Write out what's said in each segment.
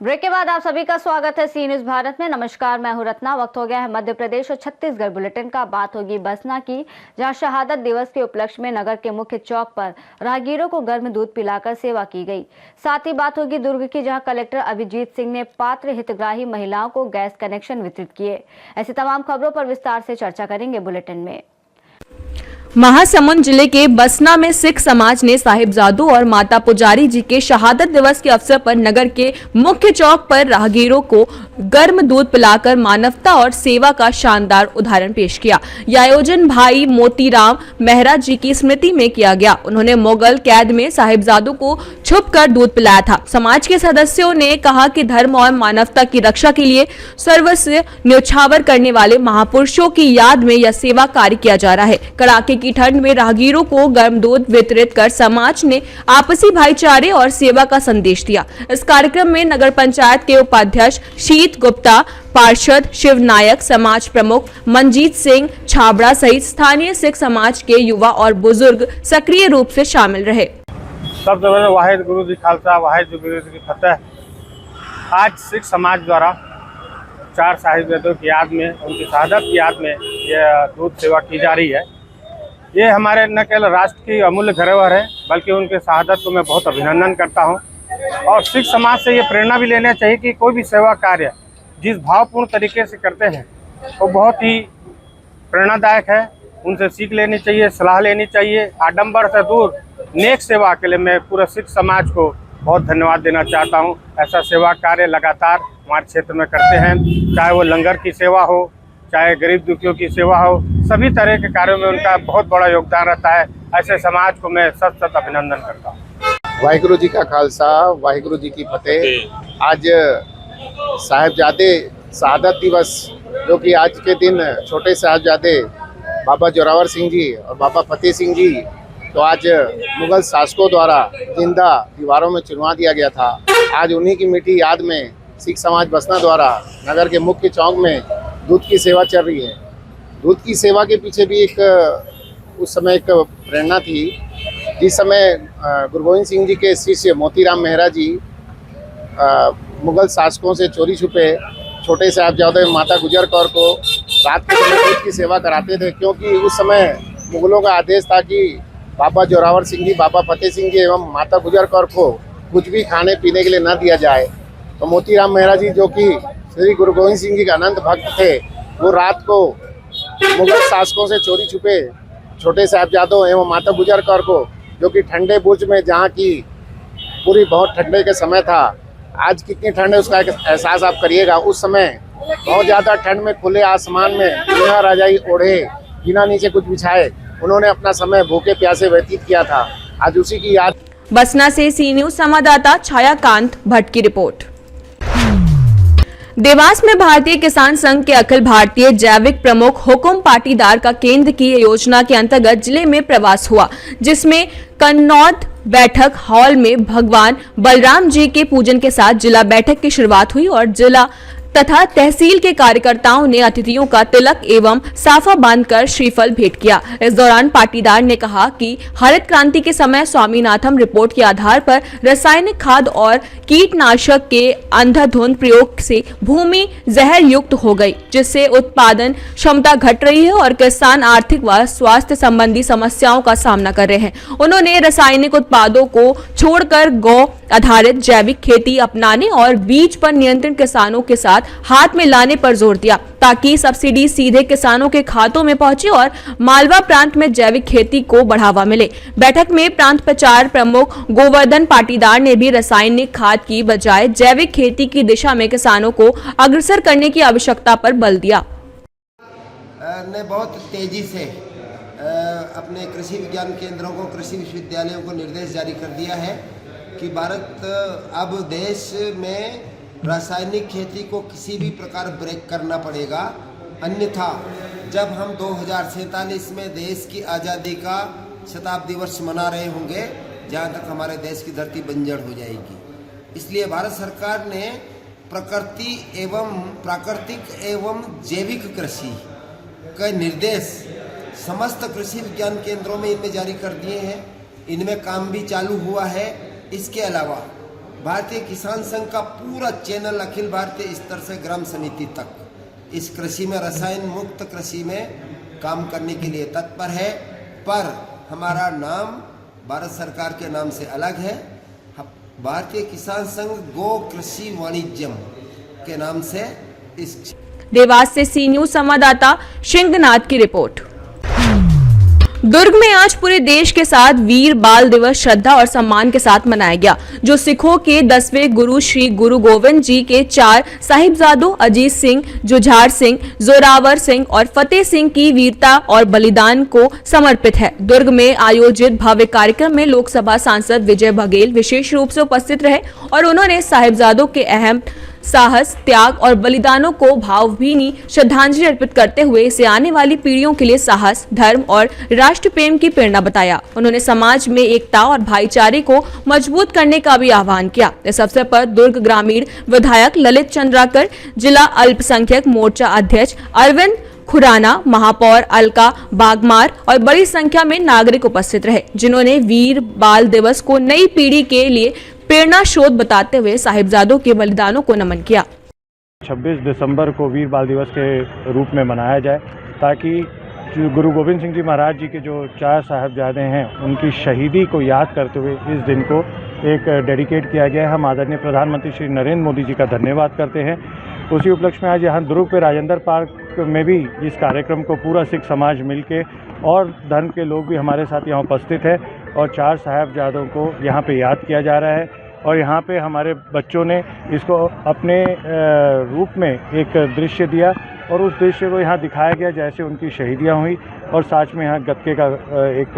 Break के बाद आप सभी का स्वागत है सी न्यूज भारत में। नमस्कार, मैं हूं रत्ना। वक्त हो गया है मध्य प्रदेश और छत्तीसगढ़ बुलेटिन का। बात होगी बसना की, जहां शहादत दिवस के उपलक्ष्य में नगर के मुख्य चौक पर राहगीरों को गर्म दूध पिलाकर सेवा की गई। साथ ही बात होगी दुर्ग की, जहां कलेक्टर अभिजीत सिंह ने पात्र हितग्राही महिलाओं को गैस कनेक्शन वितरित किए। ऐसी तमाम खबरों पर विस्तार से चर्चा करेंगे बुलेटिन में। महासमुंद जिले के बसना में सिख समाज ने साहिबजादों और माता पुजारी जी के शहादत दिवस के अवसर पर नगर के मुख्य चौक पर राहगीरों को गर्म दूध पिलाकर मानवता और सेवा का शानदार उदाहरण पेश किया। यह आयोजन भाई मोतीराम मेहरा जी की स्मृति में किया गया। उन्होंने मुगल कैद में साहिबजादों को छुपकर दूध पिलाया था। समाज के सदस्यों ने कहा कि धर्म और मानवता की रक्षा के लिए सर्वस्व न्यौछावर करने वाले महापुरुषों की याद में यह सेवा कार्य किया जा रहा है। कड़ाके की ठंड में राहगीरों को गर्म दूध वितरित कर समाज ने आपसी भाईचारे और सेवा का संदेश दिया। इस कार्यक्रम में नगर पंचायत के उपाध्यक्ष शीत गुप्ता, पार्षद शिव नायक, समाज प्रमुख मनजीत सिंह छाबड़ा सहित स्थानीय सिख समाज के युवा और बुजुर्ग सक्रिय रूप से शामिल रहे। सबसे पहले वाहिद गुरु जी खालसा, वाहिद गुरु जी की फतेह। आज सिख समाज द्वारा 4 साहिबजादों की याद में, उनकी शहादत की याद में यह दूध सेवा की जा रही है। ये हमारे न केवल राष्ट्र की अमूल्य धरोहर है, बल्कि उनके शहादत को मैं बहुत अभिनंदन करता हूँ। और सिख समाज से ये प्रेरणा भी लेना चाहिए कि कोई भी सेवा कार्य जिस भावपूर्ण तरीके से करते हैं वो बहुत ही प्रेरणादायक है। उनसे सीख लेनी चाहिए, सलाह लेनी चाहिए। आडंबर से दूर नेक सेवा के लिए मैं पूरे सिख समाज को बहुत धन्यवाद देना चाहता हूँ। ऐसा सेवा कार्य लगातार हमारे क्षेत्र में करते हैं, चाहे वो लंगर की सेवा हो, चाहे गरीब दुखियों की सेवा हो, सभी तरह के कार्यों में उनका बहुत बड़ा योगदान रहता है। ऐसे समाज को मैं सत अभिनंदन करता हूँ। वाहिगुरु जी का खालसा, वाहिगुरु जी की फतेह। आज साहिबजादे शहादत दिवस, जो कि आज के दिन छोटे साहिबजादे बाबा जोरावर सिंह जी और बाबा फतेह सिंह जी तो आज मुगल शासकों द्वारा जिंदा दीवारों में चुनवा दिया गया था। आज उन्हीं की मीठी याद में सिख समाज बसना द्वारा नगर के मुख्य चौक में दूध की सेवा चल रही है। दूध की सेवा के पीछे भी उस समय एक प्रेरणा थी। जिस समय गुरु गोविंद सिंह जी के शिष्य मोतीराम मेहरा जी मुगल शासकों से चोरी छुपे छोटे साहिबजादे माता गुजर कौर को रात के समय दूध की सेवा कराते थे, क्योंकि उस समय मुगलों का आदेश था कि बाबा जोरावर सिंह जी, बाबा फतेह सिंह जी एवं माता गुजर कौर को कुछ भी खाने पीने के लिए न दिया जाए। तो मोतीराम मेहरा जी, जो कि श्री गुरु गोविंद सिंह जी के अनंत भक्त थे, वो रात को मुगल शासकों से चोरी छुपे छोटे साहिबजादों एवं माता गुजर कौर को, जो कि ठंडे बुर्ज में, जहाँ की पूरी बहुत ठंडे के समय था, आज कितनी ठंड है उसका एक एहसास आप करिएगा। उस समय बहुत ज़्यादा ठंड में खुले आसमान में बिना रजाई ओढ़े, बिना नीचे कुछ बिछाए उन्होंने अपना समय भूखे प्यासे व्यतीत किया था। आज उसी की याद। बसना से सी न्यूज संवाददाता छायाकांत भट्ट की रिपोर्ट। देवास में भारतीय किसान संघ के अखिल भारतीय जैविक प्रमुख हुकुम पाटीदार का केंद्र की योजना के अंतर्गत जिले में प्रवास हुआ, जिसमें कन्नौद बैठक हॉल में भगवान बलराम जी के पूजन के साथ जिला बैठक की शुरुआत हुई और जिला तथा तहसील के कार्यकर्ताओं ने अतिथियों का तिलक एवं साफा बांधकर श्रीफल भेंट किया। इस दौरान पाटीदार ने कहा कि हरित क्रांति के समय स्वामीनाथन रिपोर्ट के आधार पर रासायनिक खाद और कीटनाशक के अंधाधुंध प्रयोग से भूमि जहर युक्त हो गई, जिससे उत्पादन क्षमता घट रही है और किसान आर्थिक व स्वास्थ्य संबंधी समस्याओं का सामना कर रहे हैं। उन्होंने रासायनिक उत्पादों को छोड़कर गौ आधारित जैविक खेती अपनाने और बीज पर नियंत्रण किसानों के साथ हाथ में लाने पर जोर दिया, ताकि सब्सिडी सीधे किसानों के खातों में पहुंचे और मालवा प्रांत में जैविक खेती को बढ़ावा मिले। बैठक में प्रांत प्रचार प्रमुख गोवर्धन पाटीदार ने भी रासायनिक खाद की बजाय जैविक खेती की दिशा में किसानों को अग्रसर करने की आवश्यकता पर बल दिया। ने बहुत तेजी से अपने कृषि विज्ञान केंद्रों को, कृषि विश्वविद्यालयों को निर्देश जारी कर दिया है कि भारत अब देश में रासायनिक खेती को किसी भी प्रकार ब्रेक करना पड़ेगा, अन्यथा जब हम 2047 में देश की आज़ादी का शताब्दी वर्ष मना रहे होंगे, जहाँ तक हमारे देश की धरती बंजर हो जाएगी। इसलिए भारत सरकार ने प्राकृतिक एवं जैविक कृषि का निर्देश समस्त कृषि विज्ञान केंद्रों में इनमें जारी कर दिए हैं। इनमें काम भी चालू हुआ है। इसके अलावा भारतीय किसान संघ का पूरा चैनल अखिल भारतीय स्तर से ग्राम समिति तक इस कृषि में, रसायन मुक्त कृषि में काम करने के लिए तत्पर है। पर हमारा नाम भारत सरकार के नाम से अलग है। भारतीय किसान संघ गो कृषि वाणिज्यम के नाम से इस देवास से सी न्यूज संवाददाता सिंहनाथ की रिपोर्ट। दुर्ग में आज पूरे देश के साथ वीर बाल दिवस श्रद्धा और सम्मान के साथ मनाया गया, जो सिखों के 10वें गुरु श्री गुरु गोविंद जी के 4 साहिबजादों अजीत सिंह, जुझार सिंह, जोरावर सिंह और फतेह सिंह की वीरता और बलिदान को समर्पित है। दुर्ग में आयोजित भव्य कार्यक्रम में लोकसभा सांसद विजय बघेल विशेष रूप से उपस्थित रहे और उन्होंने साहिबजादों के अहम साहस, त्याग और बलिदानों को भावभीनी श्रद्धांजलि अर्पित करते हुए इसे आने वाली पीढ़ियों के लिए साहस, धर्म और राष्ट्र प्रेम की प्रेरणा बताया। उन्होंने समाज में एकता और भाईचारे को मजबूत करने का भी आह्वान किया। इस अवसर पर दुर्ग ग्रामीण विधायक ललित चंद्राकर, जिला अल्पसंख्यक मोर्चा अध्यक्ष अरविंद खुराना, महापौर अलका बागमार और बड़ी संख्या में नागरिक उपस्थित रहे, जिन्होंने वीर बाल दिवस को नई पीढ़ी के लिए प्रेरणा स्रोत बताते हुए साहिबजादों के बलिदानों को नमन किया। 26 दिसंबर को वीर बाल दिवस के रूप में मनाया जाए, ताकि गुरु गोविंद सिंह जी महाराज जी के जो 4 साहिबजादे हैं उनकी शहीदी को याद करते हुए इस दिन को एक डेडिकेट किया गया है। हम आदरणीय प्रधानमंत्री श्री नरेंद्र मोदी जी का धन्यवाद करते हैं। उसी उपलक्ष्य में आज यहाँ दुर्ग पे राजेंद्र पार्क में भी इस कार्यक्रम को पूरा सिख समाज मिलके और धर्म के लोग भी हमारे साथ यहाँ उपस्थित है और 4 साहिबजादों को यहाँ पे याद किया जा रहा है। और यहाँ पे हमारे बच्चों ने इसको अपने रूप में एक दृश्य दिया और उस दृश्य को यहाँ दिखाया गया जैसे उनकी शहीदियाँ हुई और साथ में यहाँ गत्के का एक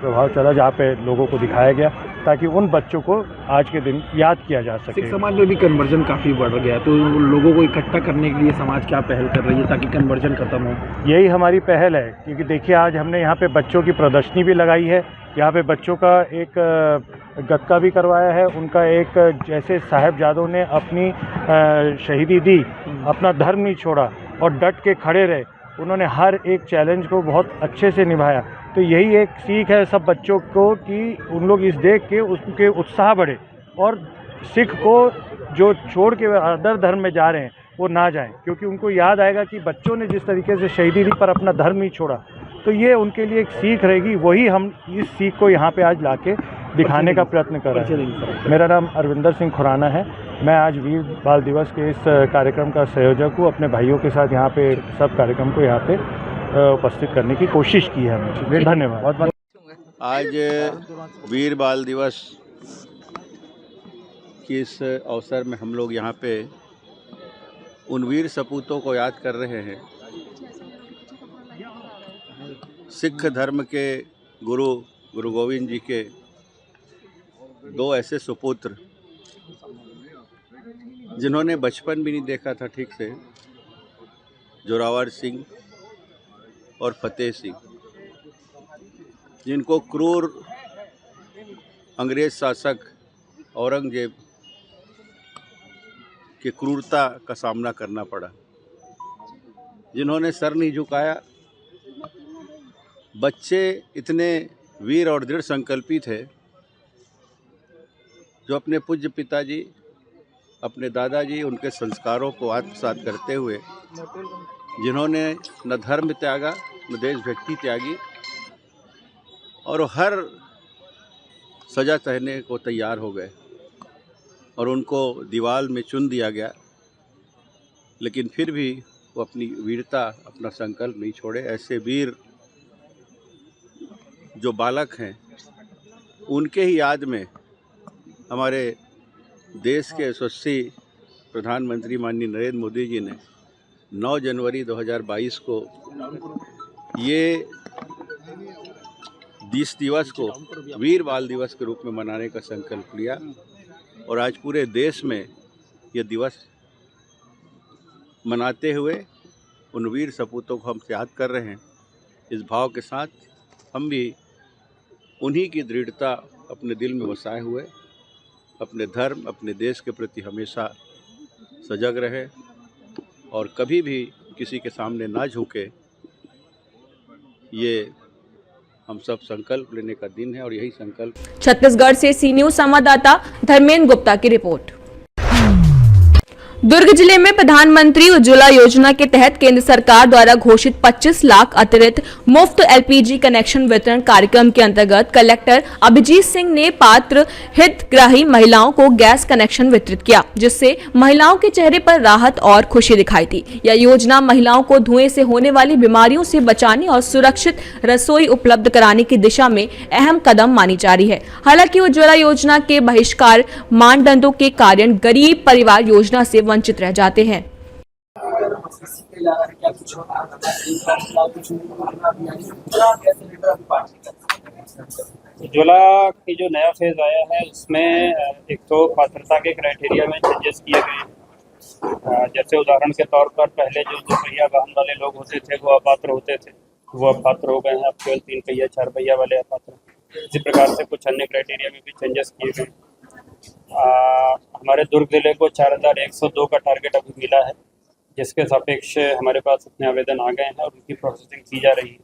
प्रभाव चला जहाँ पे लोगों को दिखाया गया, ताकि उन बच्चों को आज के दिन याद किया जा सके। सिख समाज में भी कन्वर्जन काफ़ी बढ़ गया है, तो लोगों को इकट्ठा करने के लिए समाज क्या पहल कर रही है ताकि कन्वर्जन खत्म हो? यही हमारी पहल है, क्योंकि देखिए आज हमने यहाँ पे बच्चों की प्रदर्शनी भी लगाई है। यहाँ पे बच्चों का एक गत्का भी करवाया है। उनका एक जैसे साहिबजादों ने अपनी शहीदी दी, अपना धर्म नहीं छोड़ा और डट के खड़े रहे, उन्होंने हर एक चैलेंज को बहुत अच्छे से निभाया। तो यही एक सीख है सब बच्चों को कि उन लोग इस देख के उनके उत्साह बढ़े और सिख को जो छोड़ के अदर धर्म में जा रहे हैं वो ना जाएं, क्योंकि उनको याद आएगा कि बच्चों ने जिस तरीके से शहीदी दी पर अपना धर्म नहीं छोड़ा। तो ये उनके लिए एक सीख रहेगी। वही हम इस सीख को यहाँ पे आज लाके दिखाने का प्रयत्न कर रहे हैं। मेरा नाम अरविंदर सिंह खुराना है। मैं आज वीर बाल दिवस के इस कार्यक्रम का संयोजक हूँ। अपने भाइयों के साथ यहाँ पे सब कार्यक्रम को यहाँ पे उपस्थित करने की कोशिश की है हमने। धन्यवाद। बहुत बहुत आज वीर बाल दिवस के इस अवसर में हम लोग यहाँ पे उन वीर सपूतों को याद कर रहे हैं। सिख धर्म के गुरु गोविंद जी के 2 ऐसे सुपुत्र जिन्होंने बचपन भी नहीं देखा था ठीक से, जोरावर सिंह और फतेह सिंह, जिनको क्रूर अंग्रेज शासक औरंगजेब की क्रूरता का सामना करना पड़ा, जिन्होंने सर नहीं झुकाया। बच्चे इतने वीर और दृढ़ संकल्पी थे जो अपने पूज्य पिताजी, अपने दादाजी, उनके संस्कारों को आत्मसात करते हुए जिन्होंने न धर्म त्यागा न देशभक्ति त्यागी और हर सजा सहने को तैयार हो गए और उनको दीवार में चुन दिया गया, लेकिन फिर भी वो अपनी वीरता, अपना संकल्प नहीं छोड़े। ऐसे वीर जो बालक हैं उनके ही याद में हमारे देश के यशस्वी प्रधानमंत्री माननीय नरेंद्र मोदी जी ने 9 जनवरी 2022 को ये इस दिवस को वीर बाल दिवस के रूप में मनाने का संकल्प लिया और आज पूरे देश में ये दिवस मनाते हुए उन वीर सपूतों को हम याद कर रहे हैं। इस भाव के साथ हम भी उन्हीं की दृढ़ता अपने दिल में बसाए हुए अपने धर्म, अपने देश के प्रति हमेशा सजग रहे और कभी भी किसी के सामने ना झुके, ये हम सब संकल्प लेने का दिन है और यही संकल्प। छत्तीसगढ़ से सी न्यूज संवाददाता धर्मेंद्र गुप्ता की रिपोर्ट। दुर्ग जिले में प्रधानमंत्री उज्ज्वला योजना के तहत केंद्र सरकार द्वारा घोषित 25 लाख अतिरिक्त मुफ्त एलपीजी कनेक्शन वितरण कार्यक्रम के अंतर्गत कलेक्टर अभिजीत सिंह ने पात्र हितग्राही महिलाओं को गैस कनेक्शन वितरित किया, जिससे महिलाओं के चेहरे पर राहत और खुशी दिखाई दी। यह योजना महिलाओं को धुएं से होने वाली बीमारियों से बचाने और सुरक्षित रसोई उपलब्ध कराने की दिशा में अहम कदम मानी जा रही है। हालांकि उज्ज्वला योजना के बहिष्कार मानदंडों के कारण गरीब परिवार योजना से वंचित रह जाते हैं। उज्ज्वला की जो नया फेज आया है उसमें एक तो पात्रता के क्राइटेरिया में चेंजेस किए गए। जैसे उदाहरण के तौर पर पहले जो 2 पहिया वाहन वाले लोग होते थे वो अपात्र होते थे, वो अब पात्र हो गए हैं। अब केवल 3 पहिया 4 पहिया वाले अपात्र। इसी प्रकार से कुछ अन्य क्राइटेरिया में भी चेंजेस किए गए। हमारे दुर्ग जिले को 4102 का टारगेट अभी मिला है, जिसके सापेक्ष हमारे पास इतने आवेदन आ गए हैं और उनकी प्रोसेसिंग की जा रही है।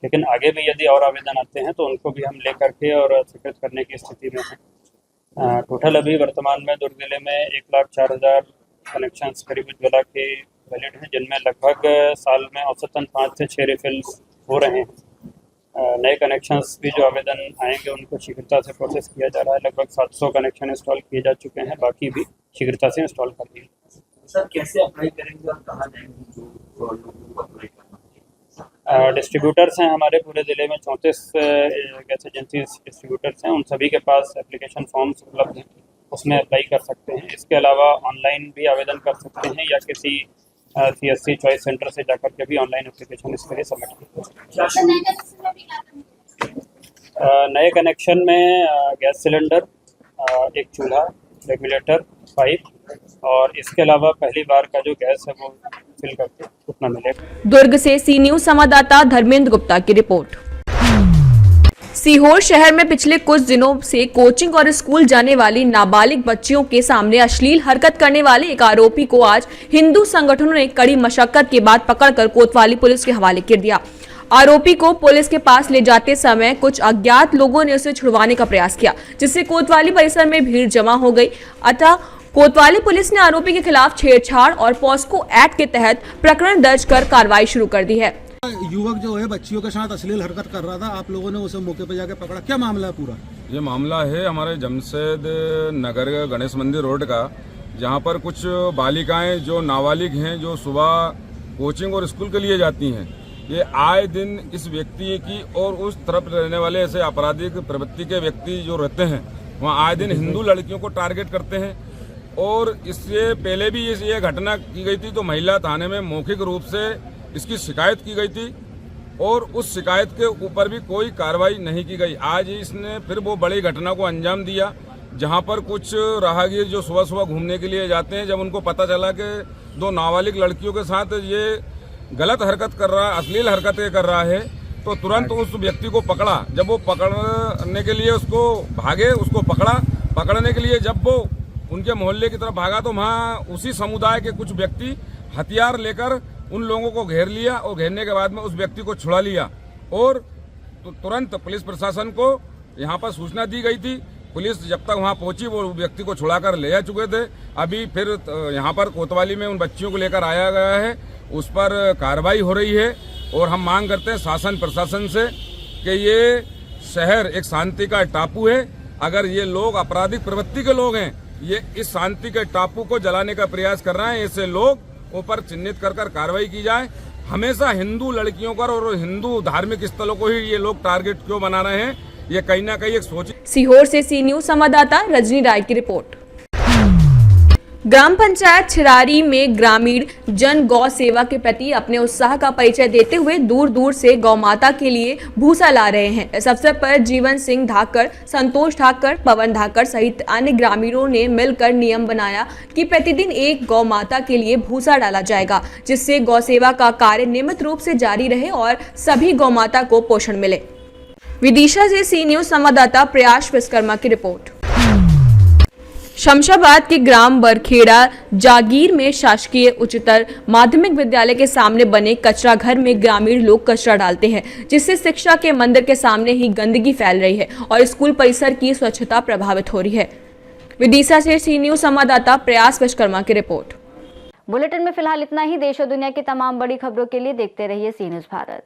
लेकिन आगे भी यदि और आवेदन आते हैं तो उनको भी हम लेकर के और स्वीकृत करने की स्थिति में हैं। टोटल अभी वर्तमान में दुर्ग जिले में 1,04,000 कनेक्शंस करीब उज्ज्वला के वैलिड हैं, जिनमें लगभग साल में औसतन 5 से 6 रिफिल्स हो रहे हैं। नए कनेक्शंस भी जो आवेदन आएंगे उनको शीघ्रता से प्रोसेस किया जा रहा है। लगभग 700 कनेक्शन इंस्टॉल किए जा चुके हैं, बाकी भी शीघ्रता से इंस्टॉल कर दिए। सर कैसे अप्लाई करेंगे और कहाँ जाएंगे जो लोगों को अप्लाई करना? डिस्ट्रीब्यूटर्स हैं हमारे पूरे ज़िले में 34 गैस एजेंसी डिस्ट्रीब्यूटर्स हैं। उन सभी के पास एप्लीकेशन फॉर्म्स उपलब्ध हैं, उसमें अप्लाई कर सकते हैं। इसके अलावा ऑनलाइन भी आवेदन कर सकते हैं या किसी CSC चॉइस सेंटर से जाकर के भी ऑनलाइन एप्लीकेशन इसके लिए सबमिट कर सकते हैं। नए कनेक्शन में गैस सिलेंडर, एक चूल्हा, रेगुलेटर, पाइप और इसके अलावा पहली बार का जो गैस है वो फिल करके उतना मिलेगा। दुर्ग से सी न्यूज संवाददाता धर्मेंद्र गुप्ता की रिपोर्ट। सीहोर शहर में पिछले कुछ दिनों से कोचिंग और स्कूल जाने वाली नाबालिग बच्चियों के सामने अश्लील हरकत करने वाले एक आरोपी को आज हिंदू संगठनों ने कड़ी मशक्कत के बाद पकड़कर कोतवाली पुलिस के हवाले कर दिया। आरोपी को पुलिस के पास ले जाते समय कुछ अज्ञात लोगों ने उसे छुड़वाने का प्रयास किया, जिससे कोतवाली परिसर में भीड़ जमा हो गई। अतः कोतवाली पुलिस ने आरोपी के खिलाफ छेड़छाड़ और पॉस्को एक्ट के तहत प्रकरण दर्ज कर कार्रवाई शुरू कर दी है। युवक जो है बच्चियों के साथ अश्लील हरकत कर रहा था, आप लोगों ने उसे मौके पर जाके पकड़ा। क्या मामला है पूरा? ये मामला है हमारे जमशेद नगर गणेश मंदिर रोड का, जहाँ पर कुछ बालिकाएं जो नाबालिग हैं, जो सुबह कोचिंग और स्कूल के लिए जाती हैं, ये आए दिन इस व्यक्ति की और उस तरफ रहने वाले ऐसे आपराधिक प्रवृत्ति के व्यक्ति जो रहते हैं वहाँ आए दिन हिंदू लड़कियों को टारगेट करते हैं। और इससे पहले भी ये घटना की गई थी तो महिला थाने में मौखिक रूप से इसकी शिकायत की गई थी और उस शिकायत के ऊपर भी कोई कार्रवाई नहीं की गई। आज इसने फिर वो बड़ी घटना को अंजाम दिया, जहां पर कुछ राहगीर जो सुबह सुबह घूमने के लिए जाते हैं, जब उनको पता चला कि 2 नाबालिग लड़कियों के साथ ये गलत हरकत कर रहा है, अश्लील हरकतें कर रहा है, तो तुरंत उस व्यक्ति को पकड़ा। जब वो पकड़ने के लिए उसको भागे, उसको पकड़ने के लिए जब वो उनके मोहल्ले की तरफ भागा तो वहाँ उसी समुदाय के कुछ व्यक्ति हथियार लेकर उन लोगों को घेर लिया और घेरने के बाद में उस व्यक्ति को छुड़ा लिया और तुरंत पुलिस प्रशासन को यहाँ पर सूचना दी गई थी। पुलिस जब तक वहाँ पहुंची वो व्यक्ति को छुड़ाकर ले जा चुके थे। अभी फिर यहाँ पर कोतवाली में उन बच्चियों को लेकर आया गया है, उस पर कार्रवाई हो रही है और हम मांग करते हैं शासन प्रशासन से कि ये शहर एक शांति का टापू है। अगर ये लोग आपराधिक प्रवृत्ति के लोग हैं, ये इस शांति के टापू को जलाने का प्रयास कर रहे हैं, ऐसे लोग ऊपर चिन्हित कर कार्रवाई की जाए। हमेशा हिंदू लड़कियों पर और हिंदू धार्मिक स्थलों को ही ये लोग टारगेट क्यों बना रहे हैं, ये कहीं ना कहीं एक सोच। सीहोर से सी न्यूज संवाददाता रजनी राय की रिपोर्ट। ग्राम पंचायत छिरारी में ग्रामीण जन गौ सेवा के प्रति अपने उत्साह का परिचय देते हुए दूर दूर से गौ माता के लिए भूसा ला रहे हैं। इस अवसर पर जीवन सिंह धाकर, संतोष धाकर, पवन धाकर सहित अन्य ग्रामीणों ने मिलकर नियम बनाया कि प्रतिदिन एक गौ माता के लिए भूसा डाला जाएगा, जिससे गौ सेवा का कार्य नियमित रूप से जारी रहे और सभी गौ माता को पोषण मिले। विदिशा से सी न्यूज संवाददाता प्रयास विश्वकर्मा की रिपोर्ट। शमशाबाद के ग्राम बरखेड़ा जागीर में शासकीय उच्चतर माध्यमिक विद्यालय के सामने बने कचरा घर में ग्रामीण लोग कचरा डालते हैं, जिससे शिक्षा के मंदिर के सामने ही गंदगी फैल रही है और स्कूल परिसर की स्वच्छता प्रभावित हो रही है। विदिशा से सी न्यूज संवाददाता प्रयास विश्वकर्मा की रिपोर्ट। बुलेटिन में फिलहाल इतना ही। देश और दुनिया की तमाम बड़ी खबरों के लिए देखते रहिए सी न्यूज भारत।